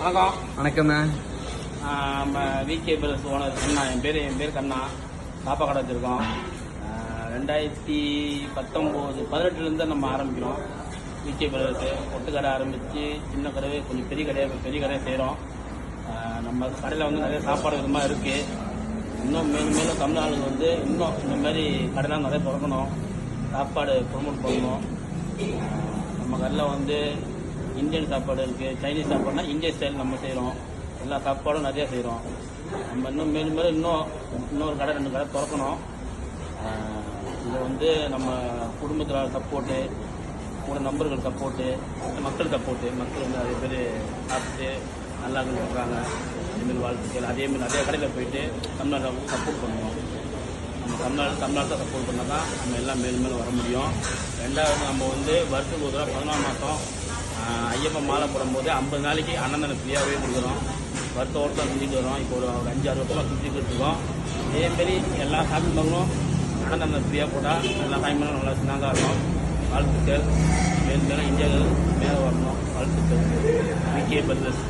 வணக்கம். வணக்கம்ண்ணா. நம்ம விகே பிரதர்ஸ் ஓனர் கண்ணா. என் பேர் கண்ணா. சாப்பா கடை வச்சுருக்கோம். 2019 18 நம்ம ஆரம்பிக்கிறோம். விகே பிரதர்ஸு ஒட்டு கடை ஆரம்பித்து சின்ன கடை கொஞ்சம் பெரிய கடையாக செய்கிறோம். நம்ம கடையில் நிறைய சாப்பாடு விதமாக இருக்குது. இன்னும் மேலும் தமிழ்நாடுக்கு இன்னும் இந்த மாதிரி கடைலாம் நிறைய திறக்கணும். சாப்பாடு ப்ரொமோட் பண்ணணும். நம்ம கடையில் இந்தியன் சாப்பாடு இருக்குது, சைனீஸ் சாப்பாடுனா இந்தியன் ஸ்டைல் நம்ம செய்கிறோம். எல்லா சாப்பாடும் நிறையா செய்கிறோம். நம்ம மேலும் இன்னொரு கடை 2 கடை திறக்கணும். இது நம்ம குடும்பத்தில் சப்போர்ட்டு, கூட நண்பர்கள் சப்போர்ட்டு, மக்கள் சப்போர்ட்டு. மக்கள் நிறைய பேர் சாப்பிட்டு நல்லா சொல்கிறாங்க. அதேமாரி வாழ்த்துக்கள். அதேமாதிரி நிறைய கடையில் போயிட்டு தமிழ்நாட்டில் சப்போர்ட் பண்ணுவோம். நம்ம தமிழ்நாட்டில் சப்போர்ட் பண்ணால் தான் நம்ம எல்லாம் மேலும் வர முடியும். 2வது நம்ம வருஷத்துக்கு ஒரு தடவை 14 மாதம் ஐயப்பன் மாலை போடும்போது 50 நாளைக்கு அன்னதானம் ஃப்ரீயாகவே கொடுக்குறோம். வருஷம் செஞ்சுட்டு வரோம். இப்போ ஒரு 5-6 வருஷமாக செஞ்சுட்டு இருக்கோம். அதேமாரி எல்லா சாமிகளும் அன்னதானம் ஃப்ரீயாக போட்டால் எல்லா சாமிகளும் நல்லா சின்னாங்க இருக்கும். வாழ்த்துக்கள். மேலும் இந்தியாவில் மேலே வரணும். வாழ்த்துக்கள். VK brothers.